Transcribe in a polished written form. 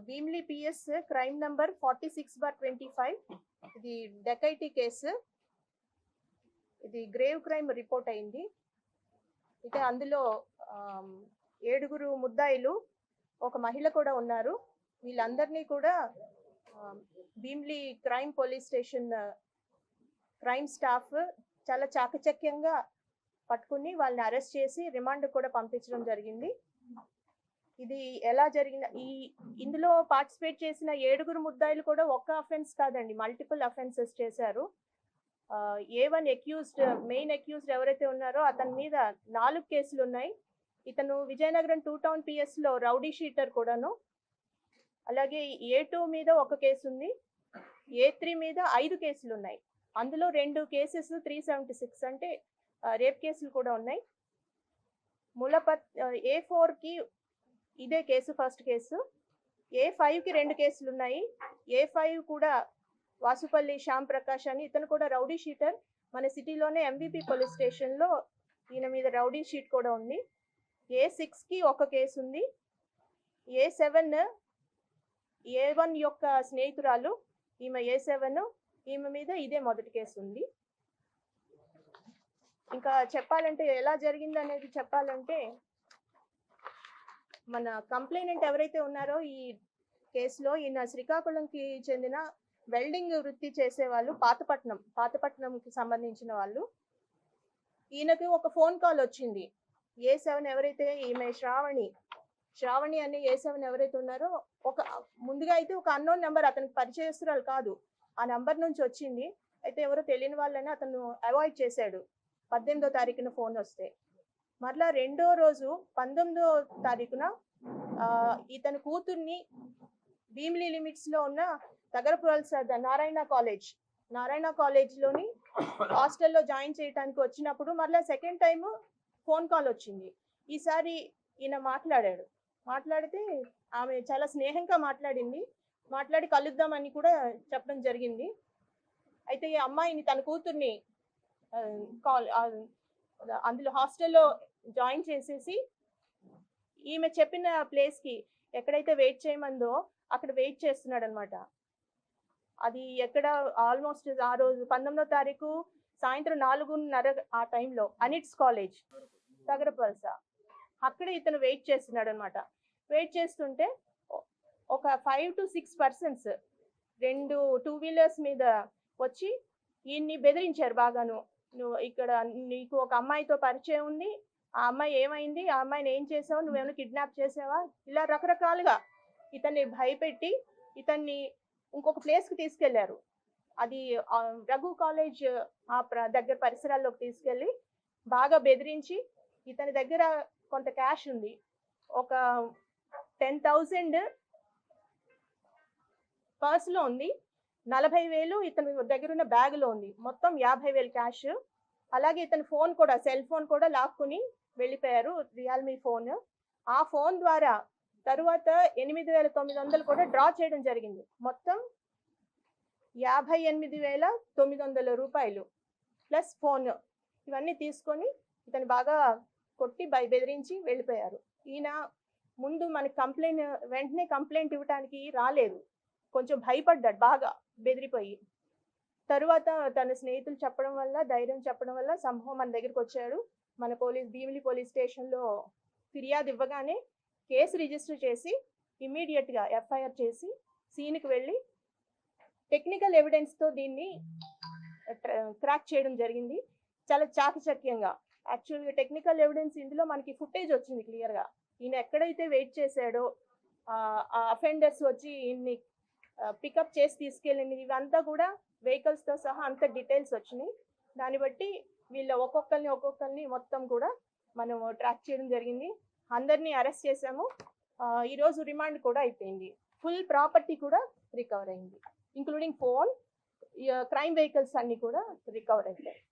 Bhimli PS crime number 46/25. ఇది dacoity case. ఇది grave crime report అయింది. అయితే అందులో 7 ముద్దాయిలు, ఒక మహిళ కూడా ఉన్నారు. వీళ్ళందరినీ కూడా Bheemili crime police station crime staff చాలా చాకచక్యంగా పట్టుకుని వాళ్ళని అరెస్ట్ చేసి రిమాండ్ కూడా పంపించడం జరిగింది. ఇది ఎలా జరిగింది, ఇందులో పార్టిసిపేట్ చేసిన 7 ముద్దాయిలు కూడా ఒక్క అఫెన్స్ కాదండి, మల్టిపుల్ అఫెన్సెస్ చేశారు. A1 అక్యూజ్డ్, మెయిన్ అక్యూజ్డ్ ఎవరైతే ఉన్నారో అతని మీద 4 కేసులు ఉన్నాయి. ఇతను విజయనగరం 2 టౌన్ పిఎస్ లో రౌడీ షీటర్ కూడాను. అలాగే A2 మీద 1 కేసు ఉంది. A3 మీద 5 కేసులు ఉన్నాయి. అందులో 2 కేసెస్ 376 అంటే రేప్ కేసులు కూడా ఉన్నాయి. A4 కి ఇదే కేసు, ఫస్ట్ కేసు. A5 కి 2 కేసులు ఉన్నాయి. A5 కూడా వాసుపల్లి శ్యామ్ ప్రకాష్ అని, ఇతను కూడా రౌడీ షీటర్. మన సిటీలోనే MVP పోలీస్ స్టేషన్ లో ఈయన మీద రౌడీ షీట్ కూడా ఉంది. A6 కి 1 కేసు ఉంది. A7 A1 యొక్క స్నేహితురాలు, ఈమె A7, ఈమె మీద ఇదే మొదటి కేసు ఉంది. ఇంకా చెప్పాలంటే ఎలా జరిగింది అనేది చెప్పాలంటే, మన కంప్లైనెంట్ ఎవరైతే ఉన్నారో ఈ కేసులో, ఈయన శ్రీకాకుళంకి చెందిన వెల్డింగ్ వృత్తి చేసేవాళ్ళు, పాతపట్నంకి సంబంధించిన వాళ్ళు. ఈయనకి ఒక ఫోన్ కాల్ వచ్చింది. A7 ఎవరైతే, ఈమె శ్రావణి అనే A7 ఎవరైతే ఉన్నారో, ముందుగా అయితే ఒక అన్నోన్ నెంబర్, అతనికి పరిచయస్తురాలు కాదు, ఆ నెంబర్ నుంచి వచ్చింది. అయితే ఎవరో తెలియని వాళ్ళని అతను అవాయిడ్ చేశాడు. 18వ తారీఖున ఫోన్ వస్తే, మరలా రెండో రోజు 19వ తారీఖున ఇతని కూతుర్ని భీమిలీ లిమిట్స్ లో ఉన్న తగరపువలస నారాయణ కాలేజ్లోని హాస్టల్లో జాయిన్ చేయడానికి వచ్చినప్పుడు మరలా సెకండ్ టైం ఫోన్ కాల్ వచ్చింది. ఈసారి ఈయన మాట్లాడితే ఆమె చాలా స్నేహంగా మాట్లాడి కలుద్దామని కూడా చెప్పడం జరిగింది. అయితే ఈ అమ్మాయిని, తన కూతుర్ని అందులో హాస్టల్లో జాయిన్ చేసేసి ఈమె చెప్పిన ప్లేస్కి ఎక్కడైతే వెయిట్ చేయమందో అక్కడ వెయిట్ చేస్తున్నాడు అనమాట. అది ఎక్కడ, ఆల్మోస్ట్ ఆ రోజు 19వ తారీఖు సాయంత్రం 4:30 ఆ టైంలో అనిట్స్ కాలేజ్ తగరపువలస, అక్కడ ఇతను వెయిట్ చేస్తున్నాడు అనమాట. వెయిట్ చేస్తుంటే ఒక 5 to 6 persons 2 2 వీలర్స్ మీద వచ్చి ఈయన్ని బెదిరించారు బాగాను. నువ్వు ఇక్కడ, నీకు ఒక అమ్మాయితో పరిచయం ఉంది, ఆ అమ్మాయి ఏమైంది, ఆ అమ్మాయిని ఏం చేసావు, నువ్వేమైనా కిడ్నాప్ చేసావా, ఇలా రకరకాలుగా ఇతన్ని భయపెట్టి ఇతన్ని ఇంకొక ప్లేస్కి తీసుకెళ్లారు. అది రఘు కాలేజ్ దగ్గర పరిసరాల్లోకి తీసుకెళ్ళి బాగా బెదిరించి, ఇతని దగ్గర కొంత క్యాష్ ఉంది, ఒక 10,000 పర్సులో ఉంది, 40,000 ఇతని దగ్గర ఉన్న బ్యాగ్లో ఉంది, మొత్తం 50,000 క్యాష్. అలాగే ఇతని ఫోన్ కూడా, సెల్ ఫోన్ కూడా లాక్కుని వెళ్ళిపోయారు, రియల్మీ ఫోన్. ఆ ఫోన్ ద్వారా తరువాత 8,900 కూడా డ్రా చేయడం జరిగింది. మొత్తం 58,900 రూపాయలు ప్లస్ ఫోన్, ఇవన్నీ తీసుకొని ఇతను బాగా కొట్టి బెదిరించి వెళ్ళిపోయారు. ఈయన ముందు మనకి వెంటనే కంప్లైంట్ ఇవ్వడానికి రాలేదు, కొంచెం భయపడ్డాడు బాగా బెదిరిపోయి. తరువాత తన స్నేహితులు చెప్పడం వల్ల, ధైర్యం చెప్పడం వల్ల సంభవం మన దగ్గరికి వచ్చాడు. మన భీమిలీ పోలీస్ స్టేషన్లో ఫిర్యాదు ఇవ్వగానే కేసు రిజిస్టర్ చేసి ఇమ్మీడియట్గా FIR చేసి సీన్కి వెళ్ళి టెక్నికల్ ఎవిడెన్స్తో దీన్ని క్రాక్ చేయడం జరిగింది, చాలా చాకచక్యంగా. యాక్చువల్గా టెక్నికల్ ఎవిడెన్స్ ఇందులో మనకి ఫుటేజ్ వచ్చింది క్లియర్గా. ఈయన ఎక్కడైతే వెయిట్ చేశాడో ఆ అఫెండర్స్ వచ్చి ఈయన్ని పికప్ చేసి తీసుకెళ్ళింది, ఇవంతా కూడా వెహికల్స్తో సహా అంత డీటెయిల్స్ వచ్చినాయి. దాన్ని బట్టి వీళ్ళ ఒక్కొక్కరిని మొత్తం కూడా మనం ట్రాక్ చేయడం జరిగింది. అందరినీ అరెస్ట్ చేసాము. ఈరోజు రిమాండ్ కూడా అయిపోయింది. ఫుల్ ప్రాపర్టీ కూడా రికవర్ అయింది, ఇంక్లూడింగ్ ఫోన్, క్రైమ్ వెహికల్స్ అన్నీ కూడా రికవర్ అవుతాయి.